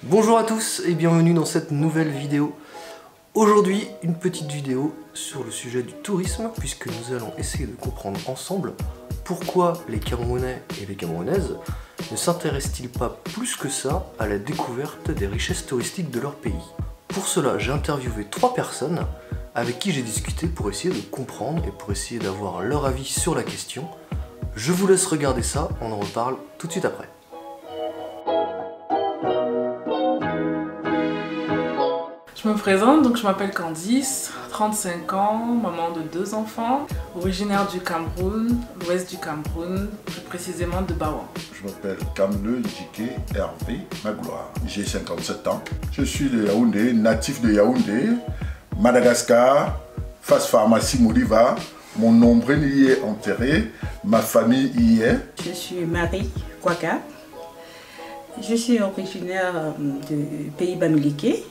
Bonjour à tous et bienvenue dans cette nouvelle vidéo. Aujourd'hui, une petite vidéo sur le sujet du tourisme, puisque nous allons essayer de comprendre ensemble pourquoi les Camerounais et les Camerounaises ne s'intéressent-ils pas plus que ça à la découverte des richesses touristiques de leur pays. Pour cela, j'ai interviewé 3 personnes avec qui j'ai discuté pour essayer de comprendre et pour essayer d'avoir leur avis sur la question. Je vous laisse regarder ça, on en reparle tout de suite après. Je me présente, donc je m'appelle Candice, 35 ans, maman de 2 enfants, originaire du Cameroun, l'ouest du Cameroun, plus précisément de Bawa. Je m'appelle Kamle Djike Hervé Magloire, j'ai 57 ans. Je suis de Yaoundé, natif de Yaoundé, Madagascar, face pharmacie Modiva. Mon nombril y est enterré, ma famille y est. Je suis Marie Kwaka, je suis originaire du pays Bamileke.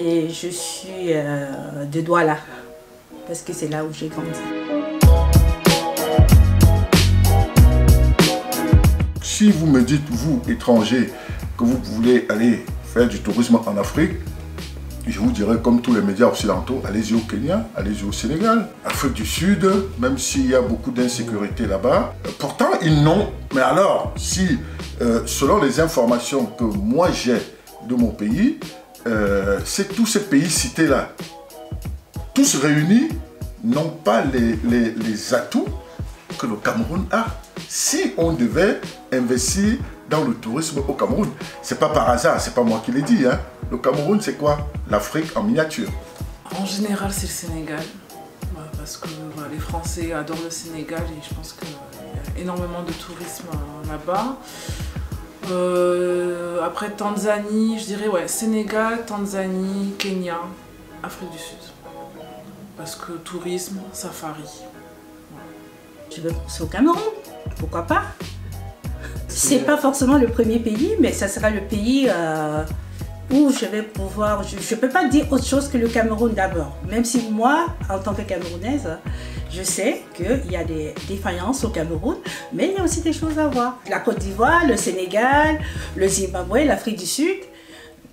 Et je suis de Douala, parce que c'est là où j'ai grandi. Si vous me dites, vous, étrangers, que vous voulez aller faire du tourisme en Afrique, je vous dirais, comme tous les médias occidentaux, allez-y au Kenya, allez-y au Sénégal, Afrique du Sud, même s'il y a beaucoup d'insécurité là-bas. Pourtant, ils n'ont. Mais alors, si, selon les informations que moi j'ai de mon pays, c'est tous ces pays cités-là, tous réunis, n'ont pas les atouts que le Cameroun a. Si on devait investir dans le tourisme au Cameroun, c'est pas par hasard, c'est pas moi qui l'ai dit, hein. Le Cameroun, c'est quoi? L'Afrique en miniature. En général, c'est le Sénégal, parce que les Français adorent le Sénégal et je pense qu'il y a énormément de tourisme là-bas. Après Tanzanie, je dirais ouais, Sénégal, Tanzanie, Kenya, Afrique du Sud. Parce que tourisme, safari. Ouais. Je veux penser au Cameroun, pourquoi pas? C'est pas forcément le premier pays, mais ça sera le pays où je vais pouvoir... Je peux pas dire autre chose que le Cameroun d'abord. Même si moi, en tant que Camerounaise, je sais qu'il y a des défaillances au Cameroun, mais il y a aussi des choses à voir. La Côte d'Ivoire, le Sénégal, le Zimbabwe, l'Afrique du Sud.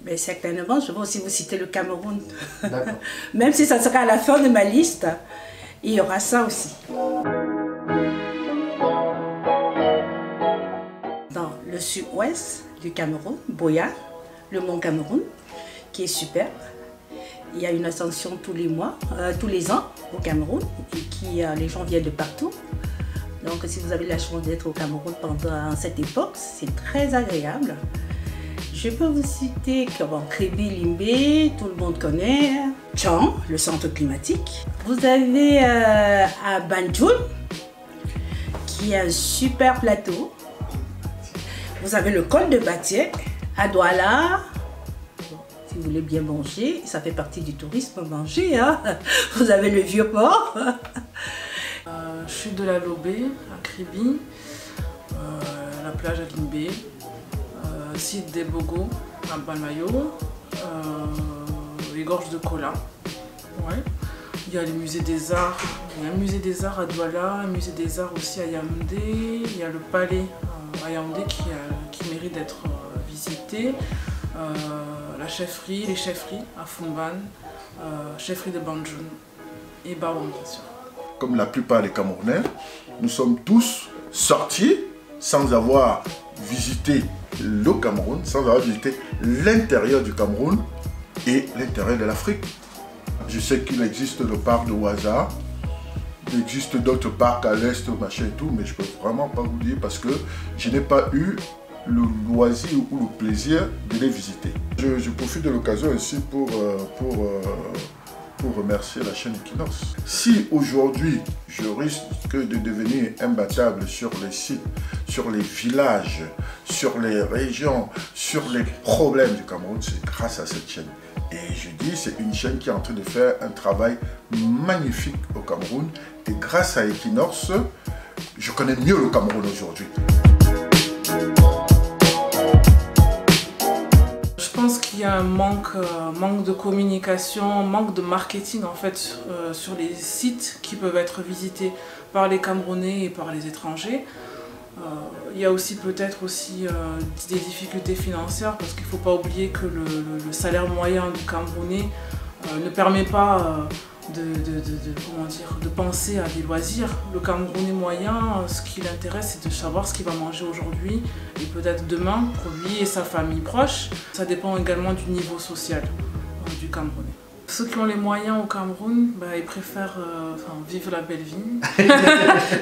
Mais certainement, je vais aussi vous citer le Cameroun. Même si ça sera à la fin de ma liste, il y aura ça aussi. Dans le sud-ouest du Cameroun, Boya, le mont Cameroun, qui est superbe. Il y a une ascension tous les mois, tous les ans au Cameroun, et les gens viennent de partout. Donc si vous avez la chance d'être au Cameroun pendant cette époque, c'est très agréable. Je peux vous citer Kribi Limbe, tout le monde connaît, Tchang, le centre climatique. Vous avez à Banjul, qui est un super plateau. Vous avez le col de Batié, à Douala. Si vous voulez bien manger, ça fait partie du tourisme, manger. Hein. Vous avez le vieux port. Je suis de la Lobé, à Kribi, la plage à Limbe, site des Bogo, à Balmayo, les gorges de Kola. Ouais. Il y a le musée des arts, il y a un musée des arts à Douala, un musée des arts aussi à Yaoundé, il y a le palais à Yaoundé qui mérite d'être visité. La chefferie, les chefferies à Fumban, chefferie de Banjul et Bawa bien sûr. Comme la plupart des Camerounais, nous sommes tous sortis sans avoir visité le Cameroun, sans avoir visité l'intérieur du Cameroun et l'intérieur de l'Afrique. Je sais qu'il existe le parc de Ouaza, il existe d'autres parcs à l'est, machin et tout, mais je ne peux vraiment pas vous dire parce que je n'ai pas eu le loisir ou le plaisir de les visiter. Je profite de l'occasion ici pour remercier la chaîne Equinox. Si aujourd'hui je risque de devenir imbattable sur les sites, sur les villages, sur les régions, sur les problèmes du Cameroun, c'est grâce à cette chaîne. Et je dis, c'est une chaîne qui est en train de faire un travail magnifique au Cameroun. Et grâce à Equinox, je connais mieux le Cameroun aujourd'hui. Je pense qu'il y a un manque de communication, manque de marketing en fait sur les sites qui peuvent être visités par les Camerounais et par les étrangers. Il y a aussi peut-être des difficultés financières parce qu'il ne faut pas oublier que le salaire moyen du Camerounais ne permet pas de penser à des loisirs. Le Camerounais moyen, ce qui l'intéresse, c'est de savoir ce qu'il va manger aujourd'hui et peut-être demain pour lui et sa famille proche. Ça dépend également du niveau social du Camerounais. Ceux qui ont les moyens au Cameroun, ils préfèrent vivre la belle vie.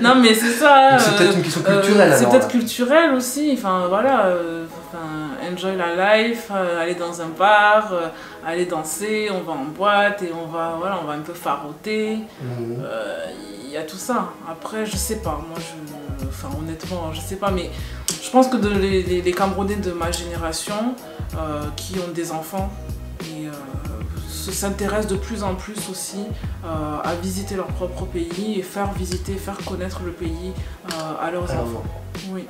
Non mais c'est ça. C'est peut-être une question culturelle. C'est peut-être culturel aussi. Enjoy la life, aller dans un bar, aller danser, on va en boîte et on va un peu faroter. Il y a tout ça. Après, je sais pas. Moi, honnêtement, je sais pas. Mais je pense que les Camerounais de ma génération qui ont des enfants et s'intéressent de plus en plus aussi à visiter leur propre pays et faire connaître le pays à leurs enfants. Oui.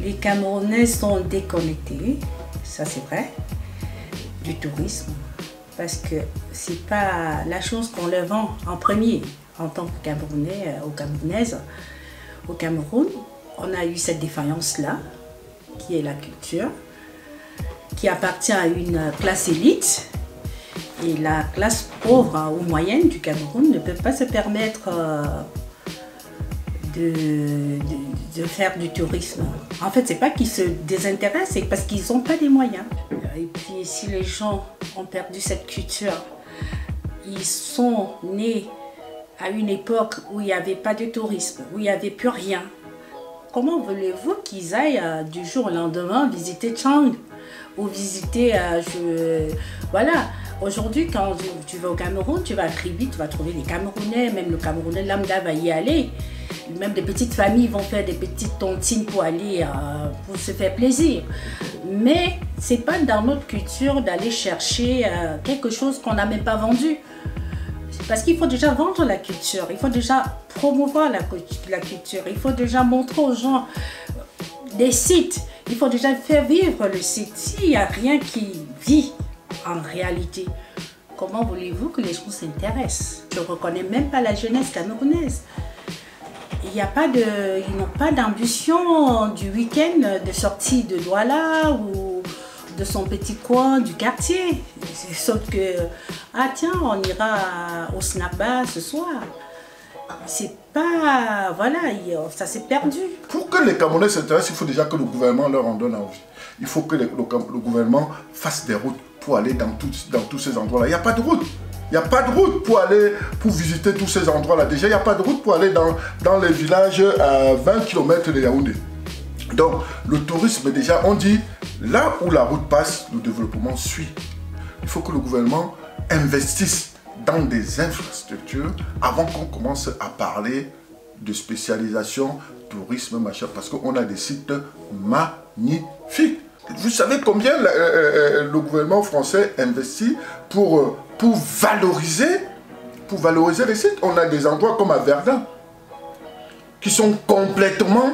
Les Camerounais sont déconnectés, ça c'est vrai, du tourisme, parce que c'est pas la chose qu'on leur vend en premier en tant que Camerounais ou Camerounaise. Au Cameroun, on a eu cette défaillance-là, qui est la culture, qui appartient à une classe élite. Et la classe pauvre ou moyenne du Cameroun ne peut pas se permettre de faire du tourisme. En fait, c'est pas qu'ils se désintéressent, c'est parce qu'ils n'ont pas les moyens. Et puis, si les gens ont perdu cette culture, ils sont nés à une époque où il n'y avait pas de tourisme, où il n'y avait plus rien. Comment voulez-vous qu'ils aillent du jour au lendemain visiter Chang ou visiter... Voilà. Aujourd'hui, quand tu vas au Cameroun, tu vas à Kribi, tu vas trouver des Camerounais, même le Camerounais lambda va y aller. Même des petites familles vont faire des petites tontines pour aller, pour se faire plaisir. Mais ce n'est pas dans notre culture d'aller chercher quelque chose qu'on n'a même pas vendu. Parce qu'il faut déjà vendre la culture, il faut déjà promouvoir la culture, il faut déjà montrer aux gens des sites, il faut déjà faire vivre le site. S'il n'y a rien qui vit, en réalité, comment voulez-vous que les gens s'intéressent? Je ne reconnais même pas la jeunesse camerounaise. Ils n'ont pas d'ambition du week-end de sortie de Douala ou de son petit coin du quartier. Sauf que, tiens, on ira au snack bar ce soir. C'est pas... Voilà, ça s'est perdu. Pour que les Camerounais s'intéressent, il faut déjà que le gouvernement leur en donne envie. Il faut que le gouvernement fasse des routes pour aller dans tous ces endroits-là. Il n'y a pas de route. Il n'y a pas de route pour visiter tous ces endroits-là. Déjà, il n'y a pas de route pour aller dans les villages à 20 km de Yaoundé. Donc, le tourisme, déjà, on dit, là où la route passe, le développement suit. Il faut que le gouvernement investisse dans des infrastructures avant qu'on commence à parler de spécialisation, tourisme, machin, parce qu'on a des sites magnifiques. Vous savez combien le gouvernement français investit pour valoriser les sites? On a des endroits comme à Verdun qui sont complètement...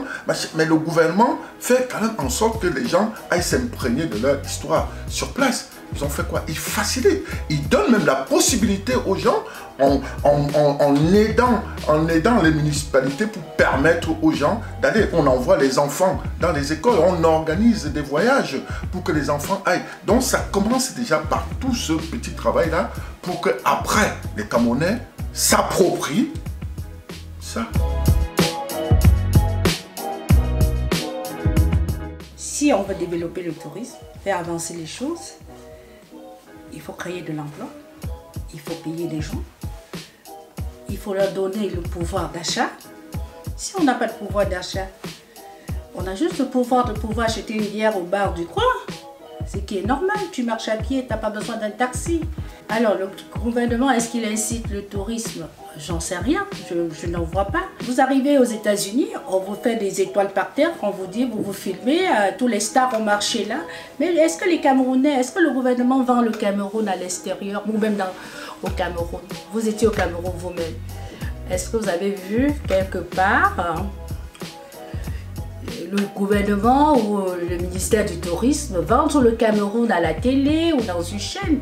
Mais le gouvernement fait quand même en sorte que les gens aillent s'imprégner de leur histoire sur place. Ils ont fait quoi? Ils facilitent. Ils donnent même la possibilité aux gens en aidant les municipalités pour permettre aux gens d'aller. On envoie les enfants dans les écoles, on organise des voyages pour que les enfants aillent. Donc ça commence déjà par tout ce petit travail-là pour que après les Camerounais s'approprient ça. Si on veut développer le tourisme, faire avancer les choses, il faut créer de l'emploi, il faut payer les gens, il faut leur donner le pouvoir d'achat. Si on n'a pas de pouvoir d'achat, on a juste le pouvoir de pouvoir acheter une bière au bar du coin. Ce qui est normal, tu marches à pied, tu n'as pas besoin d'un taxi. Alors le gouvernement, est-ce qu'il incite le tourisme? J'en sais rien, je n'en vois pas. Vous arrivez aux États-Unis, on vous fait des étoiles par terre, on vous dit, vous vous filmez, tous les stars ont marché là. Mais est-ce que les Camerounais, est-ce que le gouvernement vend le Cameroun à l'extérieur ou même au Cameroun? Vous étiez au Cameroun vous-même. Est-ce que vous avez vu quelque part le gouvernement ou le ministère du Tourisme vendre le Cameroun à la télé ou dans une chaîne?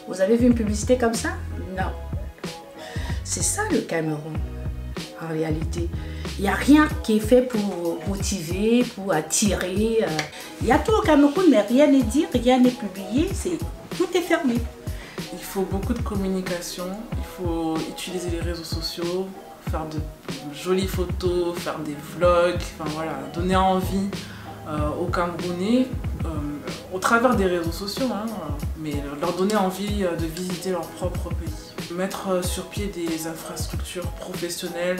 Vous avez vu une publicité comme ça? Non. C'est ça le Cameroun, en réalité. Il n'y a rien qui est fait pour motiver, pour attirer. Il y a tout au Cameroun, mais rien n'est dit, rien n'est publié, tout est fermé. Il faut beaucoup de communication, il faut utiliser les réseaux sociaux, faire de jolies photos, faire des vlogs, enfin voilà, donner envie aux Camerounais au travers des réseaux sociaux, hein, mais leur donner envie de visiter leur propre pays. Mettre sur pied des infrastructures professionnelles,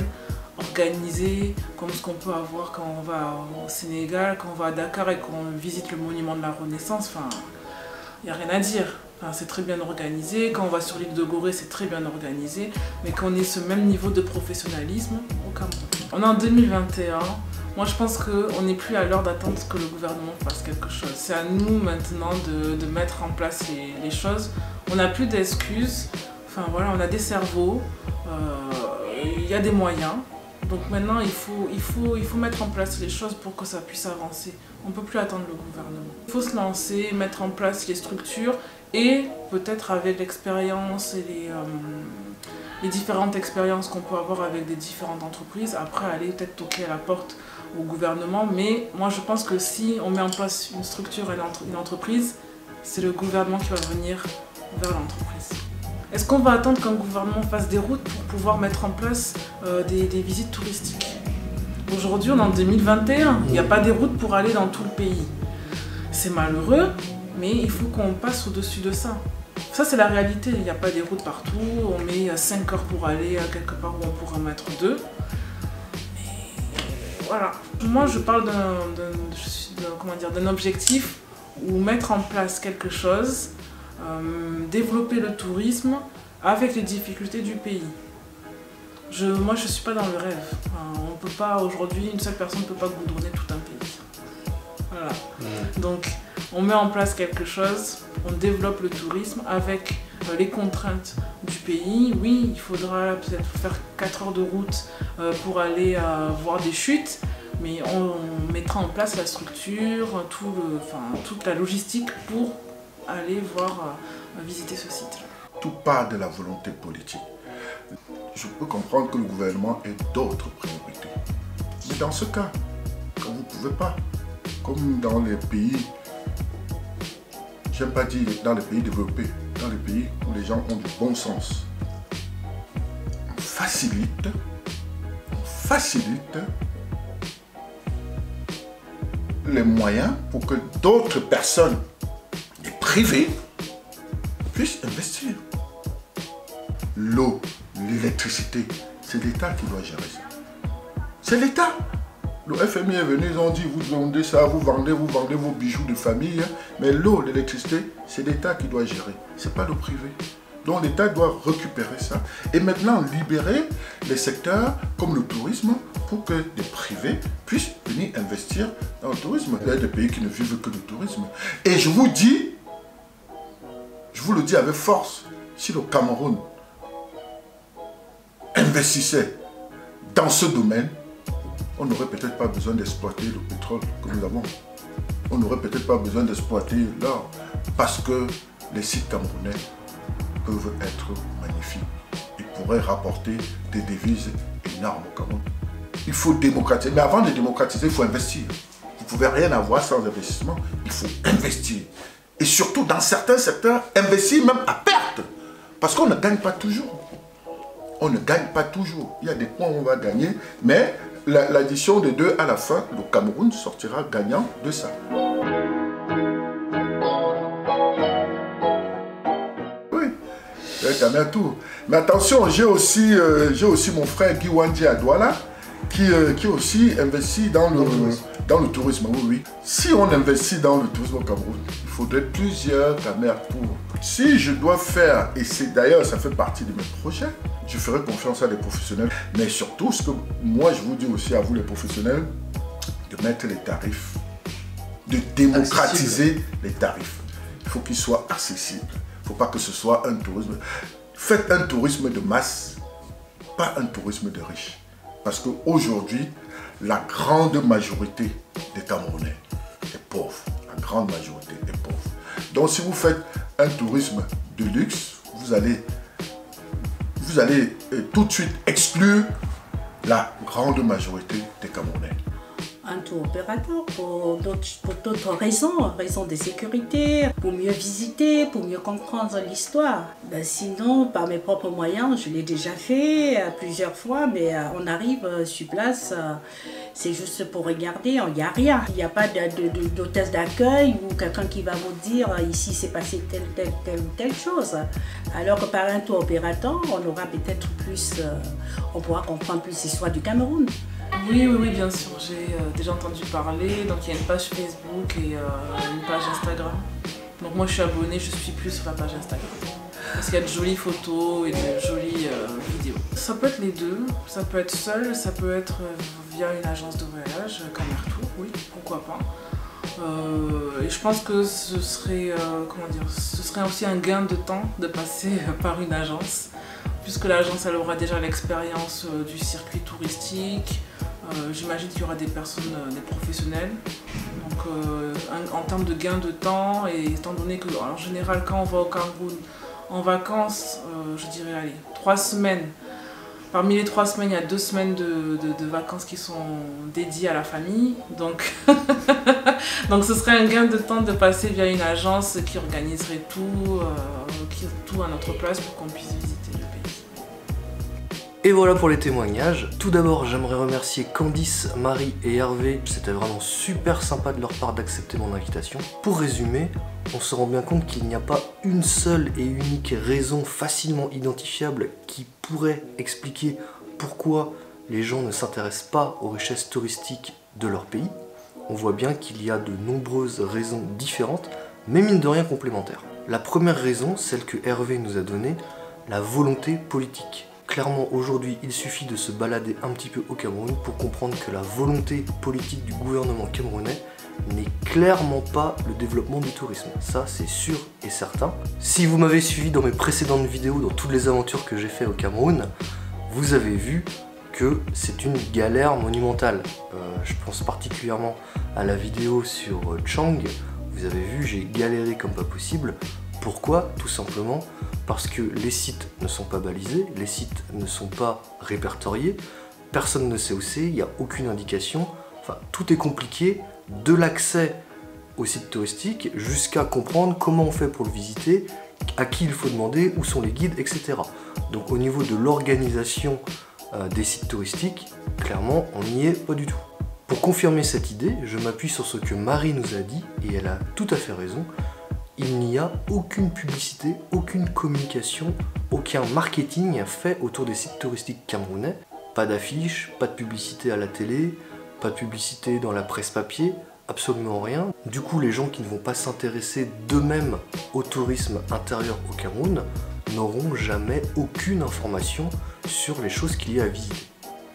organisées, comme ce qu'on peut avoir quand on va au Sénégal, quand on va à Dakar et qu'on visite le monument de la Renaissance, enfin, il n'y a rien à dire. Enfin, c'est très bien organisé, quand on va sur l'île de Gorée, c'est très bien organisé, mais qu'on ait ce même niveau de professionnalisme au Cameroun. On est en 2021, moi je pense qu'on n'est plus à l'heure d'attendre que le gouvernement fasse quelque chose. C'est à nous maintenant de mettre en place les choses. On n'a plus d'excuses, enfin voilà, on a des cerveaux, il y a des moyens. Donc maintenant, il faut mettre en place les choses pour que ça puisse avancer. On ne peut plus attendre le gouvernement. Il faut se lancer, mettre en place les structures et peut-être avec l'expérience et les différentes expériences qu'on peut avoir avec des différentes entreprises, après aller peut-être toquer à la porte au gouvernement. Mais moi, je pense que si on met en place une structure et une entreprise, c'est le gouvernement qui va venir vers l'entreprise. Est-ce qu'on va attendre qu'un gouvernement fasse des routes pour pouvoir mettre en place des visites touristiques? Aujourd'hui, on est en 2021, il n'y a pas des routes pour aller dans tout le pays. C'est malheureux, mais il faut qu'on passe au-dessus de ça. Ça, c'est la réalité, il n'y a pas des routes partout, on met 5 heures pour aller à quelque part où on pourra mettre 2. Et voilà. Moi, je parle d'un objectif ou mettre en place quelque chose, développer le tourisme avec les difficultés du pays. Moi, je ne suis pas dans le rêve. Enfin, on peut pas, aujourd'hui, une seule personne ne peut pas goudronner tout un pays. Voilà. Donc, on met en place quelque chose, on développe le tourisme avec les contraintes du pays. Oui, il faudra peut-être faire 4 heures de route pour aller voir des chutes, mais on mettra en place la structure, toute la logistique pour aller visiter ce site. Tout part de la volonté politique. Je peux comprendre que le gouvernement ait d'autres priorités. Mais dans ce cas, quand vous ne pouvez pas, comme dans les pays, j'aime pas dire dans les pays développés, dans les pays où les gens ont du bon sens, on facilite les moyens pour que d'autres personnes, des privés, puissent investir. L'eau, l'électricité, c'est l'État qui doit gérer ça. C'est l'État. Le FMI est venu, ils ont dit, vous vendez ça, vous vendez vos bijoux de famille, mais l'eau, l'électricité, c'est l'État qui doit gérer, c'est pas le privé. Donc l'État doit récupérer ça et maintenant libérer les secteurs comme le tourisme pour que des privés puissent venir investir dans le tourisme. Il y a des pays qui ne vivent que du tourisme. Et je vous dis, je vous le dis avec force, si le Cameroun investissait dans ce domaine, on n'aurait peut-être pas besoin d'exploiter le pétrole que nous avons. On n'aurait peut-être pas besoin d'exploiter l'or parce que les sites camerounais peuvent être magnifiques. Ils pourraient rapporter des devises énormes au Cameroun. Il faut démocratiser, mais avant de démocratiser, il faut investir. Vous ne pouvez rien avoir sans investissement, il faut investir. Et surtout dans certains secteurs, investir même à perte. Parce qu'on ne gagne pas toujours. On ne gagne pas toujours. Il y a des points où on va gagner, mais l'addition des deux à la fin, le Cameroun sortira gagnant de ça. Oui, c'est un atout. Mais attention, j'ai aussi mon frère Guy Wandi à Douala qui aussi investit dans le tourisme. Oui, oui. Si on investit dans le tourisme au Cameroun, il faudrait plusieurs caméras pour. Si je dois faire, et c'est d'ailleurs ça fait partie de mes projets, je ferai confiance à des professionnels, mais surtout ce que moi je vous dis aussi à vous les professionnels, de mettre les tarifs, de démocratiser les tarifs. Il faut qu'ils soient accessibles. Il ne faut pas que ce soit un tourisme. Faites un tourisme de masse, pas un tourisme de riches. Parce qu'aujourd'hui, la grande majorité des Camerounais est pauvre. La grande majorité est pauvre. Donc si vous faites un tourisme de luxe, vous allez tout de suite exclure la grande majorité des Camerounais? Un tour opérateur pour d'autres raisons de sécurité, pour mieux visiter, pour mieux comprendre l'histoire. Ben sinon, par mes propres moyens, je l'ai déjà fait plusieurs fois, mais on arrive sur place, c'est juste pour regarder, il n'y a rien. Il n'y a pas d'hôtesse d'accueil ou quelqu'un qui va vous dire ici c'est passé telle chose. Alors que par un tour opérateur, on aura peut-être plus, on pourra comprendre plus l'histoire du Cameroun. Oui, bien sûr, j'ai déjà entendu parler. Donc il y a une page Facebook et une page Instagram. Donc moi je suis abonnée, je suis plus sur la page Instagram. Parce qu'il y a de jolies photos et de jolies vidéos. Ça peut être les deux, ça peut être seul, ça peut être via une agence de voyage, Camertour, oui, pourquoi pas. Et je pense que ce serait, ce serait aussi un gain de temps de passer par une agence, puisque l'agence elle aura déjà l'expérience du circuit touristique. J'imagine qu'il y aura des personnes, des professionnels. Donc en termes de gain de temps, et étant donné que en général quand on va au Cameroun en vacances, je dirais allez, 3 semaines. Parmi les 3 semaines, il y a 2 semaines de vacances qui sont dédiées à la famille. Donc, donc ce serait un gain de temps de passer via une agence qui organiserait tout à notre place pour qu'on puisse visiter le pays. Et voilà pour les témoignages. Tout d'abord, j'aimerais remercier Candice, Marie et Hervé. C'était vraiment super sympa de leur part d'accepter mon invitation. Pour résumer, on se rend bien compte qu'il n'y a pas une seule et unique raison facilement identifiable qui pourrait expliquer pourquoi les gens ne s'intéressent pas aux richesses touristiques de leur pays. On voit bien qu'il y a de nombreuses raisons différentes, mais mine de rien complémentaires. La première raison, celle que Hervé nous a donnée, la volonté politique. Clairement, aujourd'hui, il suffit de se balader un petit peu au Cameroun pour comprendre que la volonté politique du gouvernement camerounais n'est clairement pas le développement du tourisme. Ça, c'est sûr et certain. Si vous m'avez suivi dans mes précédentes vidéos, dans toutes les aventures que j'ai fait au Cameroun, vous avez vu que c'est une galère monumentale. Je pense particulièrement à la vidéo sur Tchang. Vous avez vu, j'ai galéré comme pas possible. Pourquoi? Tout simplement parce que les sites ne sont pas balisés, les sites ne sont pas répertoriés, personne ne sait où c'est, il n'y a aucune indication, enfin tout est compliqué, de l'accès au site touristique jusqu'à comprendre comment on fait pour le visiter, à qui il faut demander, où sont les guides, etc. Donc au niveau de l'organisation des sites touristiques, clairement on n'y est pas du tout. Pour confirmer cette idée, je m'appuie sur ce que Marie nous a dit, et elle a tout à fait raison. Il n'y a aucune publicité, aucune communication, aucun marketing fait autour des sites touristiques camerounais. Pas d'affiches, pas de publicité à la télé, pas de publicité dans la presse papier, absolument rien. Du coup, les gens qui ne vont pas s'intéresser d'eux-mêmes au tourisme intérieur au Cameroun n'auront jamais aucune information sur les choses qu'il y a à visiter.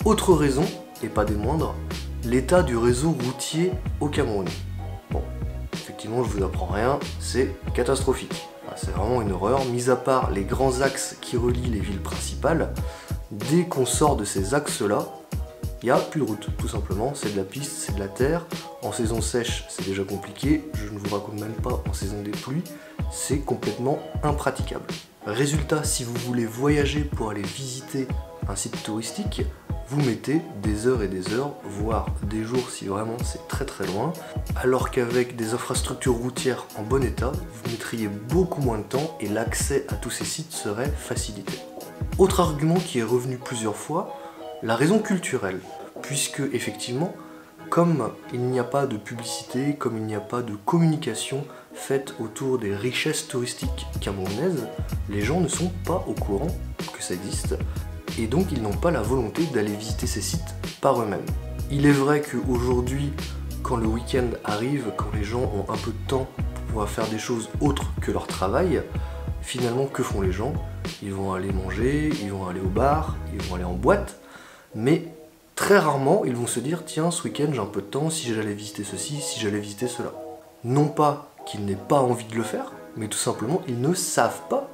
Autre raison, et pas des moindres, l'état du réseau routier au Cameroun. Bon. Effectivement, je vous apprends rien, c'est catastrophique. C'est vraiment une horreur, mis à part les grands axes qui relient les villes principales. Dès qu'on sort de ces axes-là, il n'y a plus de route, tout simplement. C'est de la piste, c'est de la terre. En saison sèche, c'est déjà compliqué. Je ne vous raconte même pas en saison des pluies. C'est complètement impraticable. Résultat, si vous voulez voyager pour aller visiter un site touristique, vous mettez des heures et des heures, voire des jours si vraiment c'est très très loin, alors qu'avec des infrastructures routières en bon état, vous mettriez beaucoup moins de temps et l'accès à tous ces sites serait facilité. Autre argument qui est revenu plusieurs fois, la raison culturelle, puisque effectivement, comme il n'y a pas de publicité, comme il n'y a pas de communication faite autour des richesses touristiques camerounaises, les gens ne sont pas au courant que ça existe. Et donc ils n'ont pas la volonté d'aller visiter ces sites par eux-mêmes. Il est vrai qu'aujourd'hui, quand le week-end arrive, quand les gens ont un peu de temps pour pouvoir faire des choses autres que leur travail, finalement que font les gens? Ils vont aller manger, ils vont aller au bar, ils vont aller en boîte, mais très rarement ils vont se dire tiens ce week-end j'ai un peu de temps, si j'allais visiter ceci, si j'allais visiter cela. Non pas qu'ils n'aient pas envie de le faire, mais tout simplement ils ne savent pas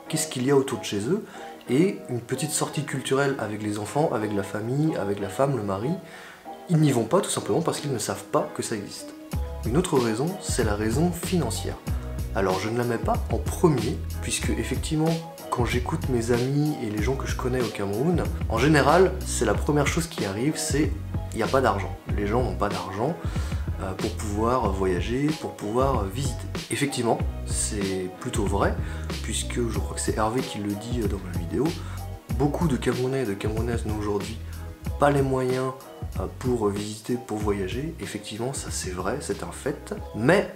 qu'est-ce qu'il y a autour de chez eux. Et une petite sortie culturelle avec les enfants, avec la famille, avec la femme, le mari, ils n'y vont pas tout simplement parce qu'ils ne savent pas que ça existe. Une autre raison, c'est la raison financière. Alors je ne la mets pas en premier, puisque effectivement, quand j'écoute mes amis et les gens que je connais au Cameroun, en général, c'est la première chose qui arrive, c'est il n'y a pas d'argent. Les gens n'ont pas d'argent pour pouvoir voyager, pour pouvoir visiter. Effectivement, c'est plutôt vrai, puisque je crois que c'est Hervé qui le dit dans ma vidéo, beaucoup de Camerounais et de Camerounaises n'ont aujourd'hui pas les moyens pour visiter, pour voyager. Effectivement, ça c'est vrai, c'est un fait. Mais,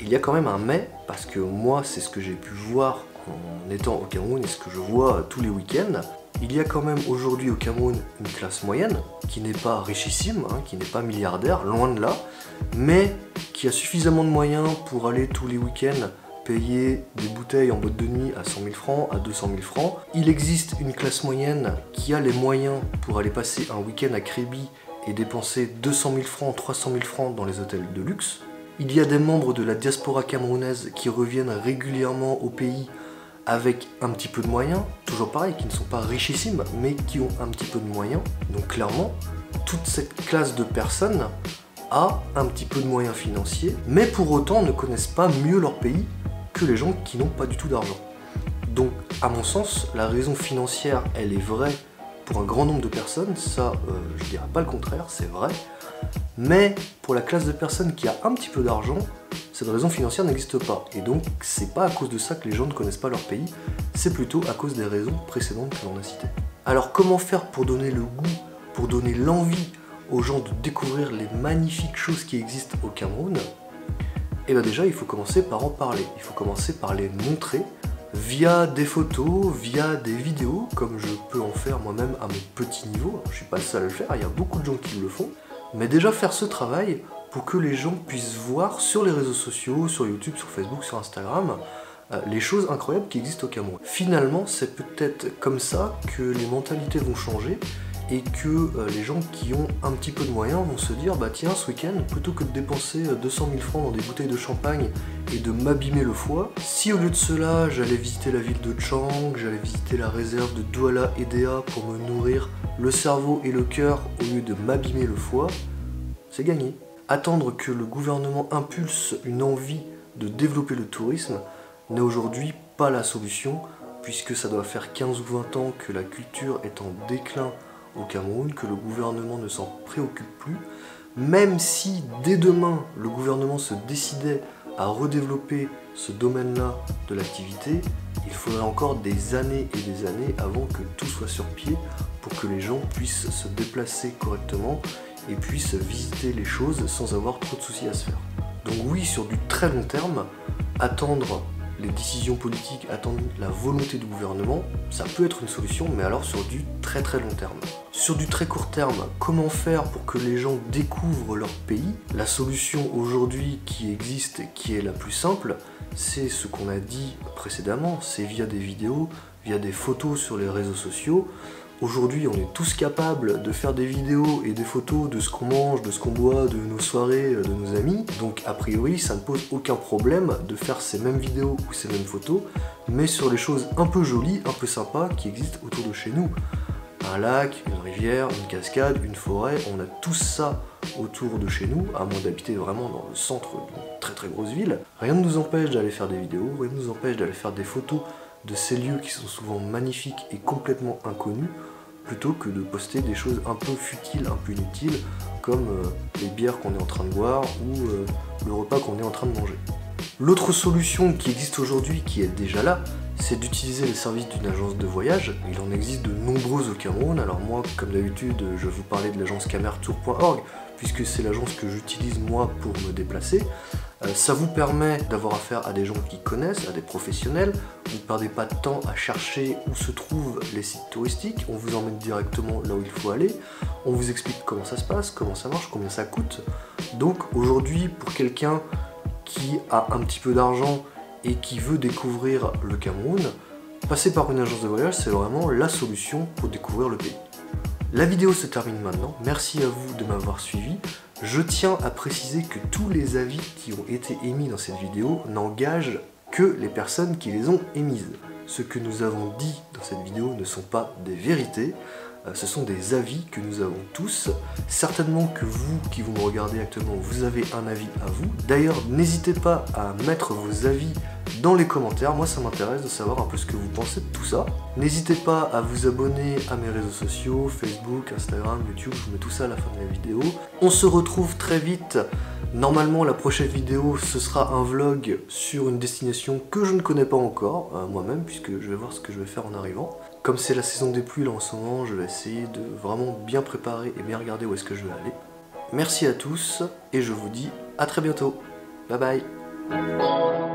il y a quand même un mais, parce que moi, c'est ce que j'ai pu voir en étant au Cameroun et ce que je vois tous les week-ends. Il y a quand même aujourd'hui au Cameroun une classe moyenne, qui n'est pas richissime, hein, qui n'est pas milliardaire, loin de là, mais qui a suffisamment de moyens pour aller tous les week-ends payer des bouteilles en boîte de nuit à 100 000 francs, à 200 000 francs. Il existe une classe moyenne qui a les moyens pour aller passer un week-end à Kribi et dépenser 200 000 francs, 300 000 francs dans les hôtels de luxe. Il y a des membres de la diaspora camerounaise qui reviennent régulièrement au pays avec un petit peu de moyens, toujours pareil, qui ne sont pas richissimes, mais qui ont un petit peu de moyens. Donc clairement, toute cette classe de personnes a un petit peu de moyens financiers, mais pour autant ne connaissent pas mieux leur pays que les gens qui n'ont pas du tout d'argent. Donc, à mon sens, la raison financière, elle est vraie pour un grand nombre de personnes, ça, je dirais pas le contraire, c'est vrai, mais pour la classe de personnes qui a un petit peu d'argent, cette raison financière n'existe pas. Et donc, c'est pas à cause de ça que les gens ne connaissent pas leur pays, c'est plutôt à cause des raisons précédentes que l'on a citées. Alors, comment faire pour donner le goût, pour donner l'envie aux gens de découvrir les magnifiques choses qui existent au Cameroun? Et bien déjà, il faut commencer par en parler, il faut commencer par les montrer via des photos, via des vidéos, comme je peux en faire moi-même à mon petit niveau. Je suis pas le seul à le faire, il y a beaucoup de gens qui le font, mais déjà faire ce travail pour que les gens puissent voir sur les réseaux sociaux, sur YouTube, sur Facebook, sur Instagram, les choses incroyables qui existent au Cameroun. Finalement, c'est peut-être comme ça que les mentalités vont changer et que les gens qui ont un petit peu de moyens vont se dire bah tiens, ce week-end, plutôt que de dépenser 200 000 francs dans des bouteilles de champagne et de m'abîmer le foie, si au lieu de cela j'allais visiter la ville de Chang, j'allais visiter la réserve de Douala Edea pour me nourrir le cerveau et le cœur au lieu de m'abîmer le foie, c'est gagné. Attendre que le gouvernement impulse une envie de développer le tourisme n'est aujourd'hui pas la solution, puisque ça doit faire 15 ou 20 ans que la culture est en déclin au Cameroun, que le gouvernement ne s'en préoccupe plus. Même si dès demain le gouvernement se décidait à redévelopper ce domaine-là de l'activité, il faudrait encore des années et des années avant que tout soit sur pied pour que les gens puissent se déplacer correctement et puissent visiter les choses sans avoir trop de soucis à se faire. Donc oui, sur du très long terme, attendre les décisions politiques, attendre la volonté du gouvernement, ça peut être une solution, mais alors sur du très très long terme. Sur du très court terme, comment faire pour que les gens découvrent leur pays? La solution aujourd'hui qui existe et qui est la plus simple, c'est ce qu'on a dit précédemment, c'est via des vidéos, via des photos sur les réseaux sociaux. Aujourd'hui, on est tous capables de faire des vidéos et des photos de ce qu'on mange, de ce qu'on boit, de nos soirées, de nos amis. Donc a priori, ça ne pose aucun problème de faire ces mêmes vidéos ou ces mêmes photos, mais sur les choses un peu jolies, un peu sympas qui existent autour de chez nous. Un lac, une rivière, une cascade, une forêt, on a tout ça autour de chez nous, à moins d'habiter vraiment dans le centre d'une très très grosse ville. Rien ne nous empêche d'aller faire des vidéos, rien ne nous empêche d'aller faire des photos de ces lieux qui sont souvent magnifiques et complètement inconnus, plutôt que de poster des choses un peu futiles, un peu inutiles, comme les bières qu'on est en train de boire ou le repas qu'on est en train de manger. L'autre solution qui existe aujourd'hui, qui est déjà là, c'est d'utiliser les services d'une agence de voyage. Il en existe de nombreuses au Cameroun. Alors moi, comme d'habitude, je vais vous parler de l'agence camertour.org, puisque c'est l'agence que j'utilise moi pour me déplacer. Ça vous permet d'avoir affaire à des gens qui connaissent, à des professionnels. Vous ne perdez pas de temps à chercher où se trouvent les sites touristiques. On vous emmène directement là où il faut aller. On vous explique comment ça se passe, comment ça marche, combien ça coûte. Donc aujourd'hui, pour quelqu'un qui a un petit peu d'argent et qui veut découvrir le Cameroun, passer par une agence de voyage, c'est vraiment la solution pour découvrir le pays. La vidéo se termine maintenant, merci à vous de m'avoir suivi. Je tiens à préciser que tous les avis qui ont été émis dans cette vidéo n'engagent que les personnes qui les ont émises. Ce que nous avons dit dans cette vidéo ne sont pas des vérités. Ce sont des avis que nous avons tous. Certainement que vous qui vous me regardez actuellement, vous avez un avis à vous. D'ailleurs, n'hésitez pas à mettre vos avis dans les commentaires. Moi, ça m'intéresse de savoir un peu ce que vous pensez de tout ça. N'hésitez pas à vous abonner à mes réseaux sociaux, Facebook, Instagram, YouTube. Je vous mets tout ça à la fin de la vidéo. On se retrouve très vite. Normalement, la prochaine vidéo, ce sera un vlog sur une destination que je ne connais pas encore, moi-même, puisque je vais voir ce que je vais faire en arrivant. Comme c'est la saison des pluies là en ce moment, je vais essayer de vraiment bien préparer et bien regarder où est-ce que je vais aller. Merci à tous et je vous dis à très bientôt. Bye bye.